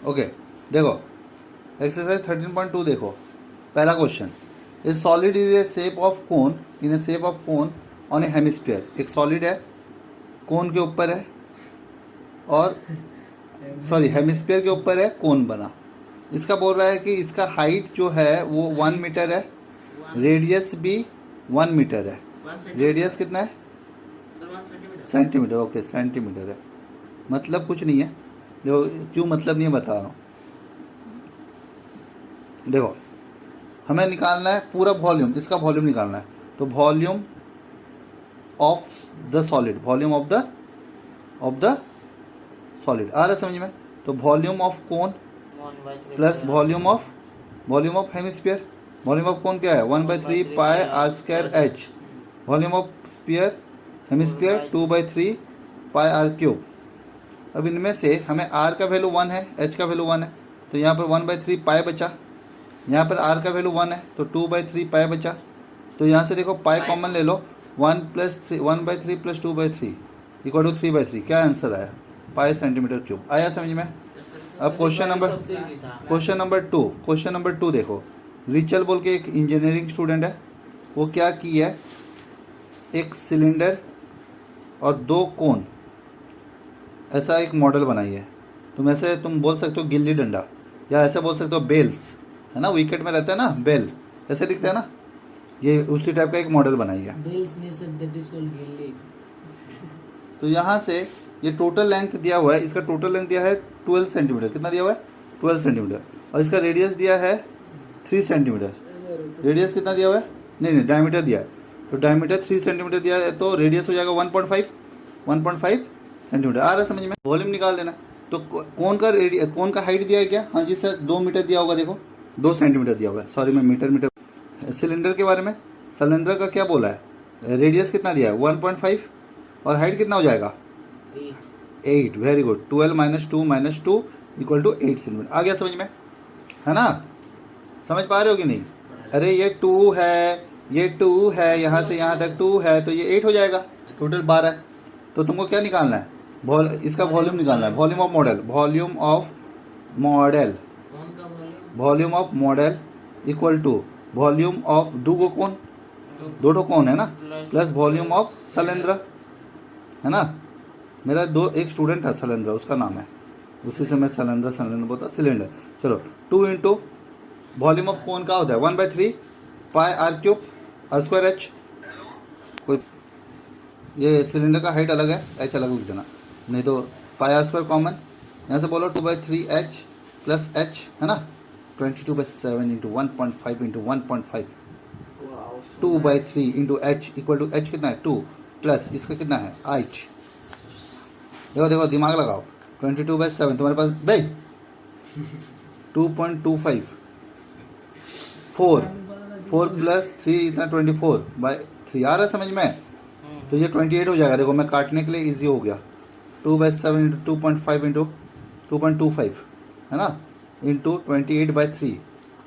Okay, देखो exercise 13.2 देखो। पहला question, A solid is A shape of cone in A shape of cone on A hemisphere. एक solid है, कोन के ऊपर है, और सॉरी हेमिस्फीयर के ऊपर है, कोन बना। इसका बोल रहा है कि इसका हाइट जो है वो 1 मीटर है, रेडियस भी 1 मीटर है। रेडियस कितना है? सेंटीमीटर। ओके, सेंटीमीटर है। मतलब कुछ नहीं है, देखो क्यों मतलब नहीं है बता रहा हूँ। देखो हमें निकालना है पूरा वॉल्यूम, इसका वॉल्यूम निकालना है। तो volume of the solid, volume of the solid आ रहा है समझ में? तो volume of cone plus volume of hemisphere. Volume of cone क्या है? 1/3 pi r square h. Volume of sphere hemisphere 2/3 pi r cube. अब इनमें से हमें आर का वैल्यू 1 है, एच का वैल्यू 1 है, तो यहाँ पर 1/3 पाई बचा। यहाँ पर आर का वैल्यू 1 है तो 2/3 पाई बचा। तो यहाँ से देखो पाई कॉमन ले लो, 1/3 प्लस 2/3 इक्वल टू 3/3। क्या आंसर आया? पाई सेंटीमीटर क्यूब। आया समझ में? अब क्वेश्चन नंबर टू देखो। रिचल बोल के एक इंजीनियरिंग स्टूडेंट है, वो क्या की है, एक सिलेंडर और 2 कोन ऐसा एक मॉडल बनाई है। तुम बोल सकते हो गिल्ली डंडा, या ऐसे बोल सकते हो बेल्स, है ना, विकेट में रहता है ना बेल, ऐसे दिखता है ना, ये उसी टाइप का एक मॉडल बनाई है। तो यहाँ से ये टोटल लेंथ दिया हुआ है, इसका टोटल लेंथ दिया है 12 सेंटीमीटर। कितना दिया हुआ है? 12 सेंटीमीटर। और इसका रेडियस दिया है 3 सेंटीमीटर। रेडियस कितना दिया हुआ है? नहीं, डायमीटर दिया है। तो डायमीटर 3 सेंटीमीटर दिया है, तो रेडियस हो जाएगा 1.5 सेंटीमीटर। आ रहा है समझ में? वॉल्यूम निकाल देना। तो कौन का हाइट दिया है क्या? हाँ जी सर, 2 मीटर दिया होगा। देखो 2 सेंटीमीटर दिया हुआ है, सॉरी मैं मीटर। सिलेंडर के बारे में, सिलेंडर का क्या बोला है? रेडियस कितना दिया है? 1.5, और हाइट कितना हो जाएगा? 8। Very good. 12 - 2 equal to 8 centimetre. आ गया समझ में? है ना? समझ पा रहे हो कि नहीं? अरे ये 2 है, ये 2 है, यहाँ से यहाँ तक 2 है, तो ये 8 हो जाएगा। टोटल 12 है। तो तुमको क्या निकालना है? इसका वॉल्यूम निकालना है। Volume of model equal to volume of दो कोन है ना, प्लस वॉल्यूम ऑफ सिलेंडर, है ना। मेरा एक स्टूडेंट है सिलेंडर, उसका नाम है, उसी से मैं सिलेंडर बोलता, सिलेंडर। चलो 2 इंटू वॉल्यूम ऑफ कोन का होता है 1/3 pi r cube r square h. कोई ये सिलेंडर का हाइट अलग है, एच अलग लिख देना, नहीं तो पाई आर स्क्वायर कॉमन। यहाँ से बोलो 2/3 एच प्लस एच, है ना। 22/7 into 1.5 into 1.5, 2/3 into H equal to H कितना है? 2 प्लस इसका कितना है? 8। देखो दिमाग लगाओ। 22/7 तुम्हारे पास भाई 2.25, 4 प्लस 3 इतना 24/3। आ रहा है समझ में? तो ये 28 हो जाएगा। देखो मैं काटने के लिए इजी हो गया। 2/7 इंटू 2.5 इंटू 2.25, है ना, इंटू 28/3।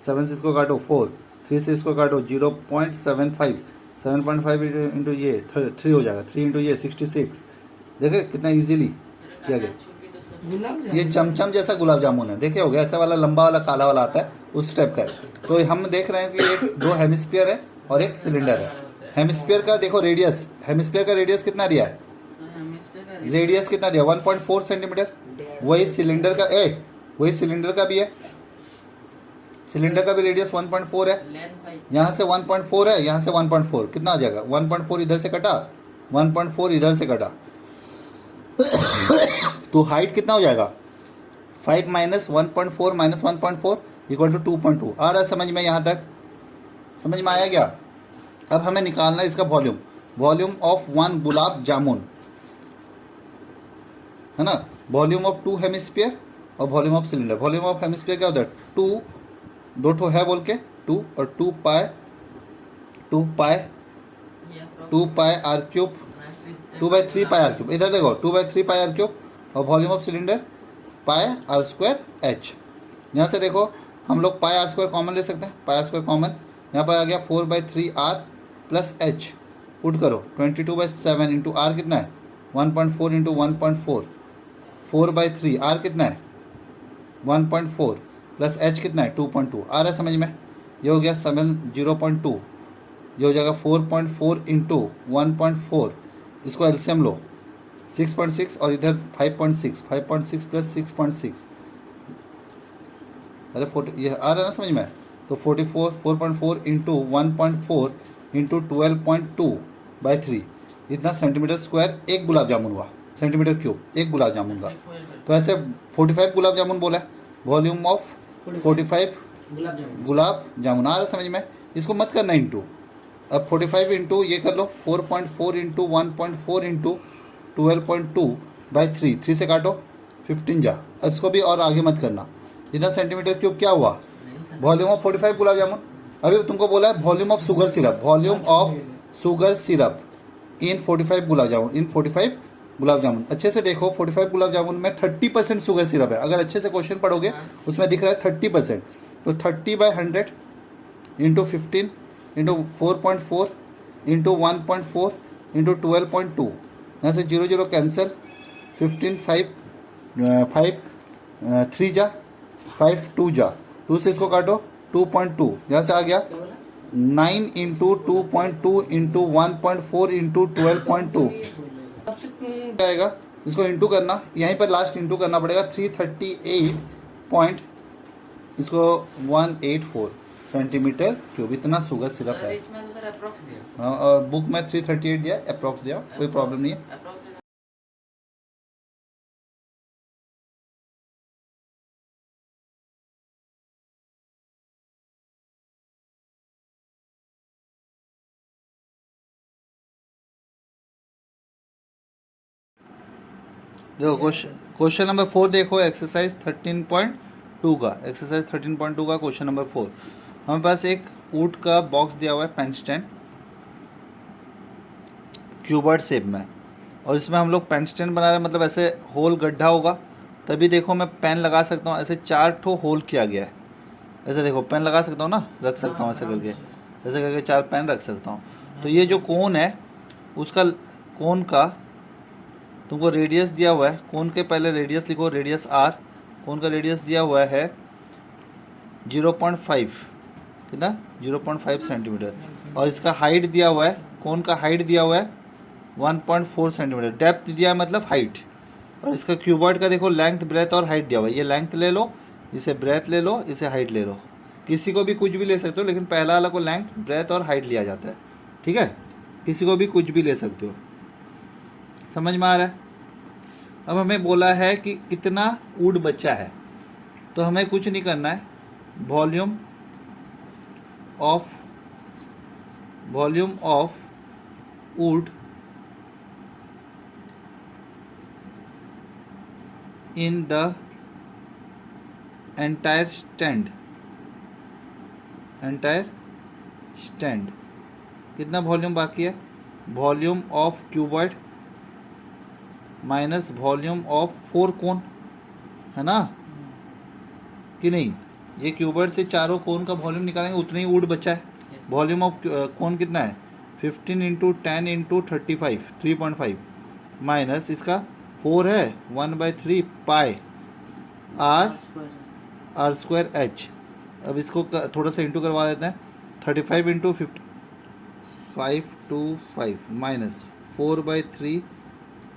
7 से इसको काटो 4, 3 से इसको काटो 0.75, 7.5 इंटू ये 3 हो जाएगा। 3 इंटू ये 66। देखे कितना इजीली किया गया। ये चमचम जैसा गुलाब जामुन है, देखे हो गया, ऐसा वाला लंबा वाला काला वाला आता है, उस टाइप का है। तो हम देख रहे हैं कि एक 2 हेमिस्फीयर है और एक सिलेंडर है। हेमिस्फीयर का देखो रेडियस, हेमिस्फीयर का रेडियस कितना दिया है? रेडियस कितना दिया? 1.4 सेंटीमीटर। वही सिलेंडर का भी है। सिलेंडर का भी रेडियस 1.4 है। यहाँ से 1.4 है, यहाँ से 1.4, कितना आ जाएगा? 1.4 इधर से कटा, 1.4 इधर से कटा, तो हाइट कितना हो जाएगा? 5 - 1.4 - 1.4 इक्वल टू 2.2। आ रहा है समझ में? यहाँ तक समझ में आया क्या? अब हमें निकालना है इसका वॉल्यूम ऑफ 1 गुलाब जामुन, है ना। वॉल्यूम ऑफ 2 हेमिस्फीयर और volume of cylinder. Volume of hemisphere क्या होता है? 2 ठो है बोल के 2, और 2 pi r cube, 2/3 pi r cube. इधर देखो 2/3 पाई आर क्यूब, और volume of cylinder pi r square h. यहाँ से देखो हम लोग पाई आर स्क्वायर कॉमन ले सकते हैं, पाई आर स्क्वायर कॉमन। यहाँ पर आ गया 4/3 आर प्लस एच। पुट करो 22/7 इंटू आर कितना है? 1.4 इंटू 1.4, 4/3 आर कितना है? 1.4 प्लस एच कितना है 2.2 आ रहा है समझ में। ये हो गया 0.2, ये हो जाएगा 4.4 इंटू 1.4, इसको एलसीएम लो 6.6 और इधर 5.6 प्लस 6.6, अरे 40 ये आ रहा है ना समझ में। तो 4.4 इंटू 1.4 इंटू 12.2/3, इतना सेंटीमीटर स्क्वायर एक गुलाब जामुन हुआ, सेंटीमीटर क्यूब एक गुलाब जामुन का। तो ऐसे 45 गुलाब जामुन बोला है, वॉल्यूम ऑफ 45 गुलाब जामुन आ रहा है समझ में। इसको मत करना इंटू, अब 45 इंटू ये कर लो 4.4 इंटू 1.4 इंटू 12.2/3, 3 से काटो 15 जा। अब इसको भी और आगे मत करना, इतना सेंटीमीटर क्यूब क्या हुआ, वॉल्यूम ऑफ 45 गुलाब जामुन। अभी तुमको बोला है volume of sugar syrup, volume of sugar syrup इन 45 गुलाब जामुन, इन 45 गुलाब जामुन। अच्छे से देखो 45 गुलाब जामुन में 30% शुगर सिरप है, अगर अच्छे से क्वेश्चन पढ़ोगे उसमें दिख रहा है 30%। तो 30/100 इंटू 15 इंटू 4.4 इंटू 1.4 इंटू 12.2, यहाँ से 0 0 कैंसिल, 15 5 3 जा 5 2 जा, 2 से इसको काटो 2.2, यहाँ से आ गया 9 इंटू 2.2 इंटू 1.4 इंटू 12.2 आएगा। इसको इंटू करना, यहीं पर लास्ट इंटू करना पड़ेगा 338 पॉइंट इसको 184 सेंटीमीटर क्यूब, इतना शुगर सिरप है। हाँ, और बुक में 338 दिया, अप्रॉक्स दिया, कोई प्रॉब्लम नहीं है। देखो क्वेश्चन नंबर 4 देखो, एक्सरसाइज 13.2 का, एक्सरसाइज 13.2 का क्वेश्चन नंबर 4। हमारे पास एक वुड का बॉक्स दिया हुआ है, पेन स्टैंड क्यूबर्ड शेप में, और इसमें हम लोग पेन स्टैंड बना रहे हैं, मतलब ऐसे होल गड्ढा होगा तभी देखो मैं पेन लगा सकता हूँ। ऐसे 4 ठो होल किया गया है, ऐसे देखो पेन लगा सकता हूँ ना, रख सकता हूँ ऐसे करके, ऐसे करके 4 पेन रख सकता हूँ। तो ये जो कोन है उसका, कोन का तुमको रेडियस दिया हुआ है, कोन के पहले रेडियस लिखो, रेडियस आर, कोन का रेडियस दिया हुआ है 0.5, कितना 0.5 सेंटीमीटर, और इसका हाइट दिया हुआ है, कोन का हाइट दिया हुआ है 1.4 सेंटीमीटर, डेप्थ दिया है मतलब हाइट, और इसका क्यूबॉइड का देखो लेंथ ब्रेथ और हाइट दिया हुआ है। ये लेंथ ले लो, इसे ब्रेथ ले लो, इसे हाइट ले लो, किसी को भी कुछ भी ले सकते हो, लेकिन पहला वाला को लेंथ ब्रेथ और हाइट लिया जाता है, ठीक है। किसी को भी कुछ भी ले सकते हो, समझ में आ रहा है। अब हमें बोला है कि कितना वुड बचा है, तो हमें कुछ नहीं करना है, volume of would in the entire stand, कितना वॉल्यूम बाकी है, volume of cuboid minus volume of 4 कोन, है ना कि नहीं। ये क्यूबॉइड से चारों कोन का वॉल्यूम निकालेंगे, उतने ही वुड बचा है। वॉल्यूम ऑफ कोन कितना है 15 इंटू 10 इंटू 35 3.5 माइनस इसका 4 है 1/3 पाई आर स्क्वायर एच। अब इसको थोड़ा सा इंटू करवा देते हैं, 35 into 525 minus 4/3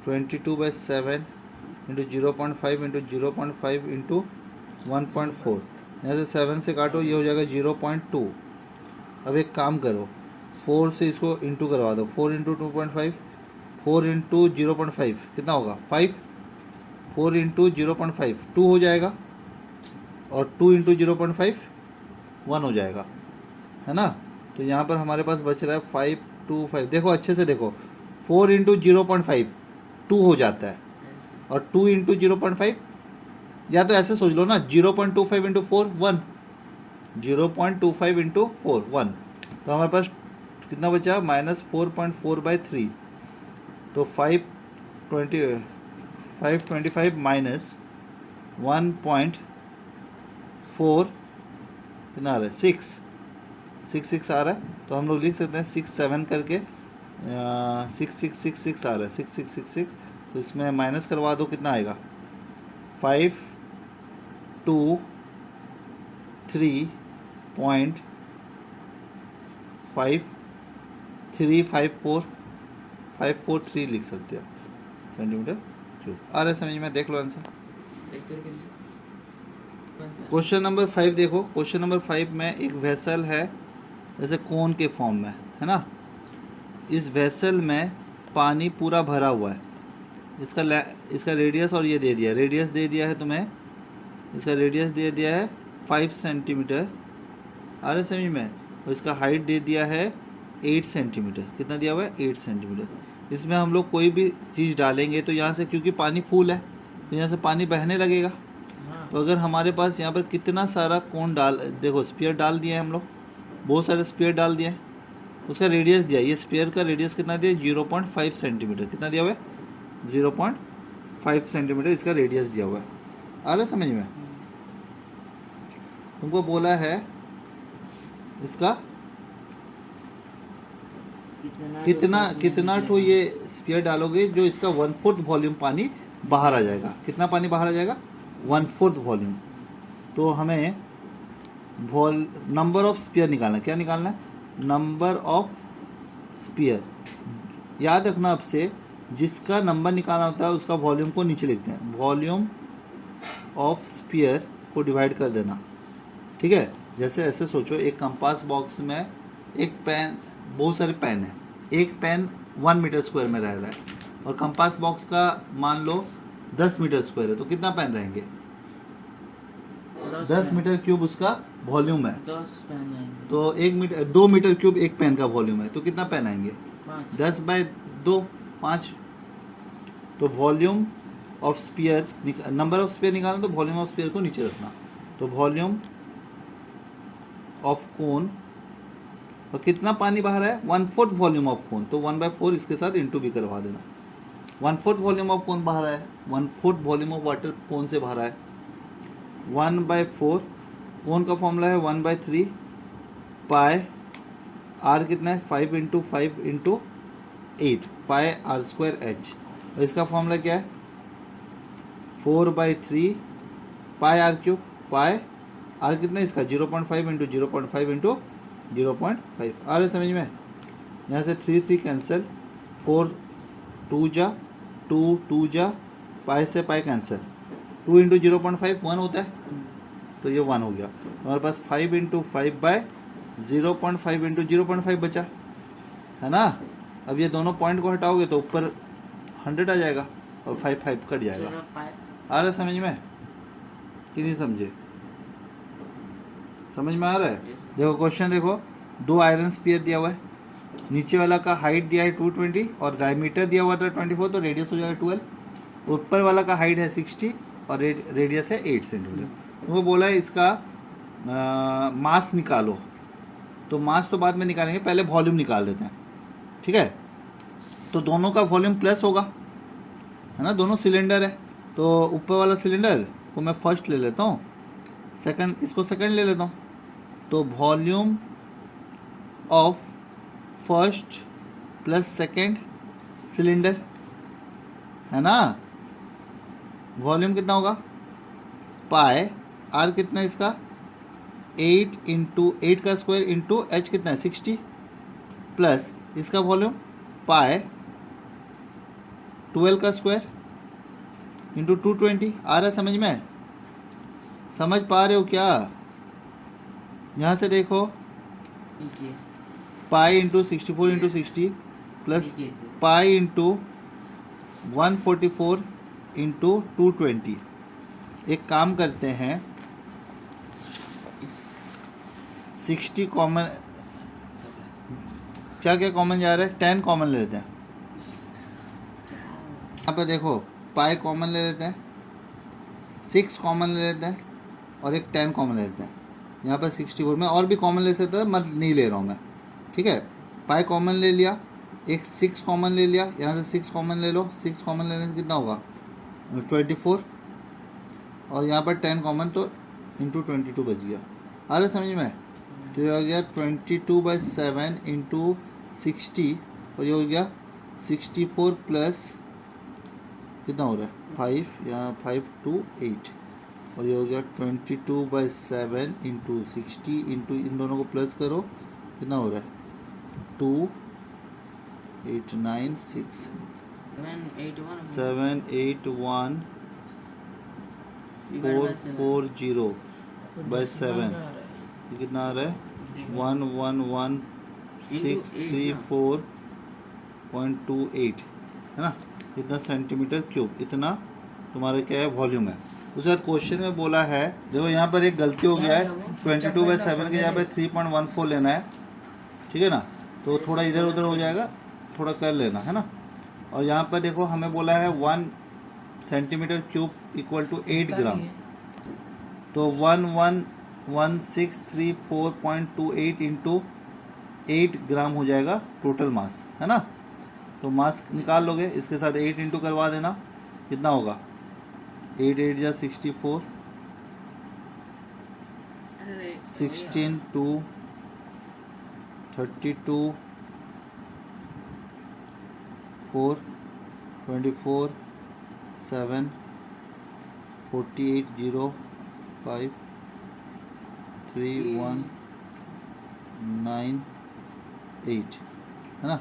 22/7 into 0.5 into 0.5 into 1.4, यहाँ से 7 से काटो, ये हो जाएगा 0.2। अब एक काम करो, 4 से इसको इंटू करवा दो, 4 इंटू 2.5, 4 इंटू 0.5 कितना होगा 5, 4 इंटू 0.5 2 हो जाएगा, और 2 इंटू 0.5 1 हो जाएगा, है ना। तो यहाँ पर हमारे पास बच रहा है 525। देखो अच्छे से देखो, 4 इंटू 0.5 2 हो जाता है, और 2 इंटू 0.5, या तो ऐसे सोच लो ना 0.25 इंटू 4 1, 0.25 इंटू 4 1, तो हमारे पास कितना बचा -4.4/3, तो 525 माइनस 1.4 कितना आ रहा है 6 आ रहा है, तो हम लोग लिख सकते हैं 6 7 करके 6666 आ रहा है 6666, तो इसमें माइनस करवा दो, कितना आएगा 5 3.5354 लिख सकते हो सेंटीमीटर क्यूब। आ रहा है समझ में? देख लो आंसर। क्वेश्चन नंबर 5 देखो। क्वेश्चन नंबर 5 में एक वेसल है जैसे कोन के फॉर्म में, है ना। इस वेसल में पानी पूरा भरा हुआ है। इसका रेडियस और ये दे दिया, रेडियस दे दिया है तुम्हें, इसका रेडियस दे दिया है 5 सेंटीमीटर, आ रहा है समझ में। और इसका हाइट दे दिया है 8 सेंटीमीटर। कितना दिया हुआ है? 8 सेंटीमीटर। इसमें हम लोग कोई भी चीज़ डालेंगे तो यहाँ से, क्योंकि पानी फुल है तो यहाँ से पानी बहने लगेगा। तो अगर हमारे पास यहाँ पर कितना सारा कोन देखो स्फीयर डाल दिया है हम लोग, बहुत सारे स्फीयर डाल दिए हैं। उसका रेडियस दिया, ये स्फीयर का रेडियस कितना दिया? 0.5 सेंटीमीटर। कितना दिया हुआ है? 0.5 सेंटीमीटर इसका रेडियस दिया हुआ है। आ रहा है समझ में? तुमको बोला है इसका कितना तो ये स्फीयर डालोगे जो इसका 1/4 वॉल्यूम पानी बाहर आ जाएगा। कितना पानी बाहर आ जाएगा? 1/4 वॉल्यूम। तो हमें नंबर ऑफ स्फीयर निकालना। क्या निकालना है? Number of sphere. याद रखना अब से, जिसका नंबर निकालना होता है उसका वॉल्यूम को नीचे लिखते हैं। वॉल्यूम ऑफ स्फीयर को डिवाइड कर देना, ठीक है। जैसे ऐसे सोचो, एक कंपास बॉक्स में एक पेन, बहुत सारे पेन है, एक पेन 1 मीटर स्क्वायर में रह रहा है और कंपास बॉक्स का मान लो 10 मीटर स्क्वायर है, तो कितना पेन रहेंगे? 10 मीटर क्यूब उसका वॉल्यूम है। 10 पेन आएंगे। तो 2 मीटर क्यूब एक पेन का वॉल्यूम है, तो कितना पेन आएंगे? 10/2 5। तो volume of sphere, number of sphere निकालना तो वॉल्यूम ऑफ स्फीयर को नीचे रखना। तो वॉल्यूम ऑफ कोन, और कितना पानी बाहर है? 1/4 वॉल्यूम ऑफ कोन। तो 1/4 इसके साथ इंटू भी करवा देना। 1/4 वॉल्यूम ऑफ कोन बाहर है, 1/4 वॉल्यूम ऑफ वाटर कोन से बाहर है। 1/4 कोन का फॉर्मूला है 1/3 पाई आर। कितना है? 5 × 5 × 8 पाई r² h। और इसका फॉर्मूला क्या है? 4/3 पाई r³ पाई आर कितना है इसका? 0.5 × 0.5 × 0.5। आ रहे समझ में? यहाँ से 3 कैंसिल, 4 2 जा 2 जा, पाई से पाई कैंसिल, 2 × 0.5 1 होता है, तो ये 1 हो गया। हमारे पास 5 × 5/0.5 × 0.5 बचा, है ना। अब ये दोनों पॉइंट को हटाओगे तो ऊपर 100 आ जाएगा और 5 कट जाएगा। आ रहा है समझ में कि नहीं समझे? समझ में आ रहा है? देखो क्वेश्चन देखो, 2 आयरन स्फीयर दिया हुआ है, नीचे वाला का हाइट दिया है 220 और डायमीटर दिया हुआ था 24, तो रेडियस हो जाएगा 12। ऊपर वाला का हाइट है 60 और रेडियस है 8 सेंटीमीटर। वो बोला है इसका मास निकालो। तो मास तो बाद में निकालेंगे, पहले वॉल्यूम निकाल देते हैं, ठीक है। तो दोनों का वॉल्यूम प्लस होगा, है ना, दोनों सिलेंडर है। तो ऊपर वाला सिलेंडर को मैं फर्स्ट ले लेता हूँ, सेकंड इसको सेकंड ले लेता हूँ। तो volume of first plus second cylinder, है ना। वॉल्यूम कितना होगा? पाई आर कितना है इसका? 8 × 8 का स्क्वायर इंटू एच कितना है? 60 प्लस इसका वॉल्यूम पाई 12 का स्क्वायर इंटू 220। आ रहा है समझ में? समझ पा रहे हो क्या? यहाँ से देखो, pi into 64 × 60 plus pi into 144 × 220। एक काम करते हैं, 60 कॉमन, क्या क्या कॉमन जा रहा है? 10 कॉमन ले लेते हैं। यहाँ पे देखो पाई कॉमन ले लेते हैं, 6 कॉमन ले लेते हैं और एक 10 कॉमन ले लेते हैं। यहाँ पर 64 में और भी कॉमन ले सकता है, मत नहीं ले रहा हूँ मैं, ठीक है। पाई कॉमन ले लिया, एक 6 कॉमन ले लिया, यहाँ से 6 कॉमन ले लो। 6 कॉमन लेने से कितना होगा? 24 और यहाँ पर 10 कॉमन, तो इंटू 22 बच गया। आ रहा समझ में? तो ये हो गया 22/7 × 60 और ये हो गया 64 प्लस कितना हो रहा है? 5 या 5 × 8, और ये हो गया 22/7 इंटू 60 इंटू इन दोनों को प्लस करो, कितना हो रहा है 2896 781,440/7, ये कितना आ रहा है 111,634.28, है ना। इतना सेंटीमीटर क्यूब, इतना तुम्हारा क्या है वॉल्यूम है। उसके बाद क्वेश्चन में बोला है, देखो यहाँ पर एक गलती हो गया है, 22/7 के यहाँ पे 3.14 लेना है, ठीक है ना। तो थोड़ा इधर उधर हो जाएगा, थोड़ा कर लेना, है ना। और यहाँ पर देखो हमें बोला है 1 सेंटीमीटर क्यूब इक्वल टू 8 ग्राम, तो 111,634.28 इंटू 8 ग्राम हो जाएगा टोटल मास, है ना। तो मास निकाल लोगे, इसके साथ 8 इंटू करवा देना, कितना होगा 8 8 जा 64, 16 2 32 4 24 7 48 0 5 3 1 9 8, है ना।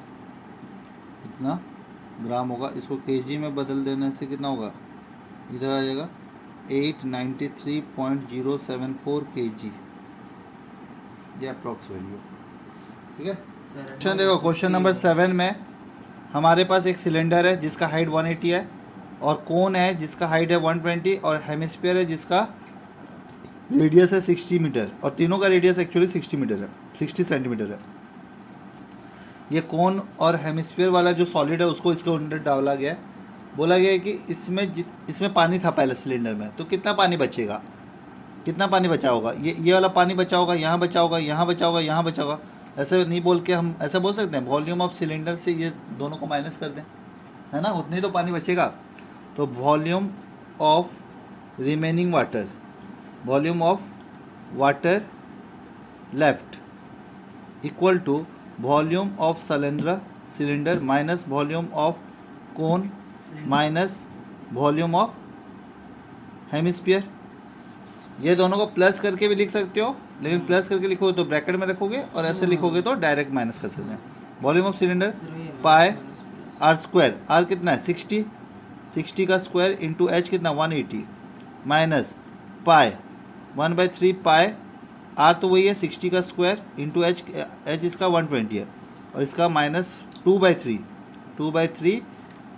इतना ग्राम होगा। इसको केजी में बदल देने से कितना होगा, इधर आ जाएगा 893.074 kg, ये अप्रॉक्स वैल्यू, ठीक है। क्वेश्चन देखो, क्वेश्चन नंबर 7 में हमारे पास एक सिलेंडर है जिसका हाइट 180 है, और कोन है जिसका हाइट है 120, और हेमिस्फीयर है जिसका रेडियस है 60 मीटर, और तीनों का रेडियस एक्चुअली 60 मीटर है, 60 सेंटीमीटर है। ये कोन और हेमिस्फीयर वाला जो सॉलिड है उसको इसके अंदर डाला गया है। बोला गया है कि इसमें पानी था पहले सिलेंडर में, तो कितना पानी बचेगा, कितना पानी बचा होगा, ये वाला पानी बचा होगा, यहाँ बचा होगा, यहाँ बचा होगा, यहाँ बचा होगा। ऐसे नहीं बोल के हम ऐसा बोल सकते हैं वॉल्यूम ऑफ सिलेंडर से ये दोनों को माइनस कर दें, है ना, उतनी तो पानी बचेगा। तो volume of remaining water, volume of water left equal to volume of cylinder minus volume of cone minus volume of hemisphere. ये दोनों को प्लस करके भी लिख सकते हो, लेकिन प्लस करके लिखोगे तो ब्रैकेट में रखोगे, और ऐसे लिखोगे तो डायरेक्ट माइनस कर सकते हैं। Volume of cylinder pi r square, r कितना है 60, 60 का स्क्वायर इंटू एच कितना 180, माइनस पाई 1/3 पाई, आर तो वही है 60 का स्क्वायर इंटू एच, एच इसका 120 है, और इसका माइनस 2/3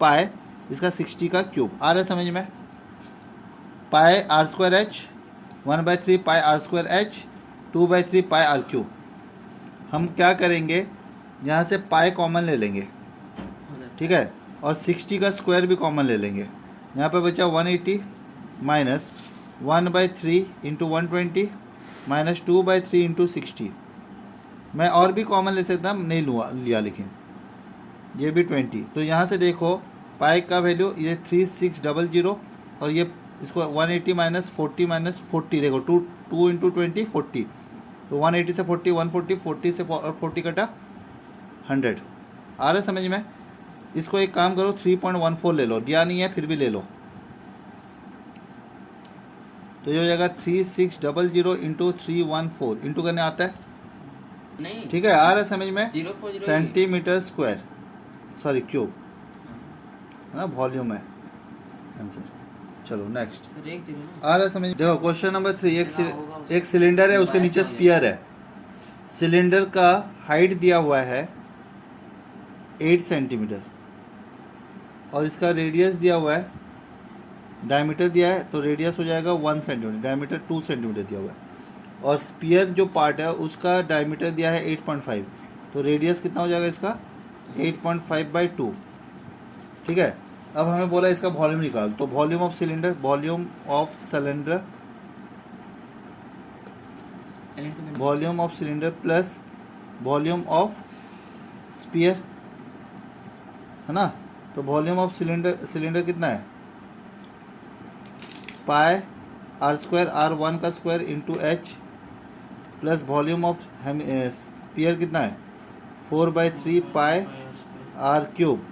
पाई इसका 60 का क्यूब। आ रहा है समझ में, pi r square h 1/3 pi r square h 2/3 pi r cube. हम क्या करेंगे, यहाँ से पाई कॉमन ले लेंगे, ठीक है, और 60 का स्क्वायर भी कॉमन ले लेंगे। यहाँ पे बचा 180 माइनस 1/3 इंटू 120 माइनस 2/3 इंटू 60। मैं और भी कॉमन ले सकता, नहीं लिया, लेकिन ये भी 20। तो यहाँ से देखो पाई का वैल्यू ये 3600, और ये इसको 180 माइनस 40 देखो 2 इंटू 20 40, तो 180 से 40 140, 40 से 40 कटा 100। आ रहा है समझ में। इसको एक काम करो 3.14 ले लो, दिया नहीं है फिर भी ले लो, तो ये हो जाएगा 3600 इंटू 314, इंटू करने आता है नहीं, ठीक है। आ रहा है समझ में, सेंटीमीटर स्क्वायर, सॉरी क्यूब, है ना, वॉल्यूम है आंसर। चलो नेक्स्ट, आ रहा है समझ। देखो क्वेश्चन नंबर 3, एक सिलेंडर है, उसके नीचे स्पीयर है। सिलेंडर का हाइट दिया हुआ है 8 सेंटीमीटर, और इसका रेडियस दिया हुआ है, डायमीटर दिया है तो रेडियस हो जाएगा 1 सेंटीमीटर, डायमीटर 2 सेंटीमीटर दिया हुआ है, और स्पीयर जो पार्ट है उसका डायमीटर दिया है 8.5, तो रेडियस कितना हो जाएगा इसका 8.5/2, ठीक है। अब हमें बोला इसका वॉल्यूम निकाल, तो volume of cylinder plus volume of sphere, है ना। तो वॉल्यूम ऑफ सिलेंडर कितना है, पाई आर स्क्वायर R1 का square into H, plus volume of sphere कितना है 4/3 पाई आर क्यूब,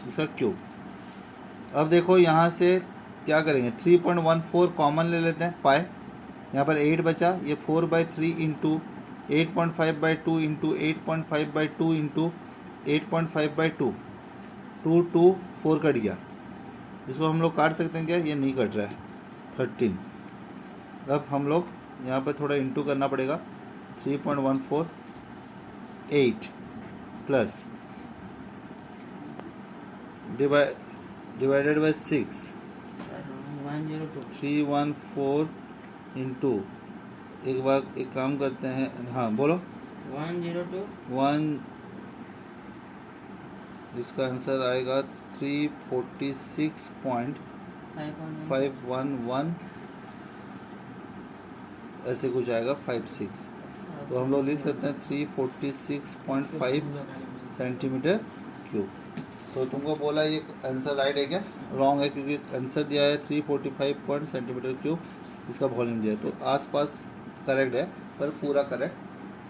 इसका क्यूब। अब देखो यहाँ से क्या करेंगे 3.14 कॉमन ले लेते हैं पाए, यहाँ पर 8 बचा, ये 4/3 इंटू 8.5/2 इंटू 8.5/2 इंटू 8.5/2, 2 2 4 कट गया। इसको हम लोग काट सकते हैं क्या? ये नहीं कट रहा है 13। अब हम लोग यहाँ पर थोड़ा इंटू करना पड़ेगा। 3.14 8 प्लस डिवाइडेड बाई 6 102 314 इंटू, एक बार एक काम करते हैं, हाँ बोलो 102 1, इसका आंसर आएगा 346.511 ऐसे कुछ आएगा 56। तो हम लोग लिख सकते हैं 346.5 सेंटीमीटर क्यूब। तो तुमको बोला ये आंसर राइट है क्या? रॉन्ग है, क्योंकि आंसर दिया है 345 सेंटीमीटर क्यूब, इसका वॉल्यूम दिया है। तो आसपास करेक्ट है पर पूरा करेक्ट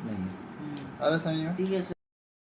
नहीं है। आ रहा है समझ में? ठीक है सर।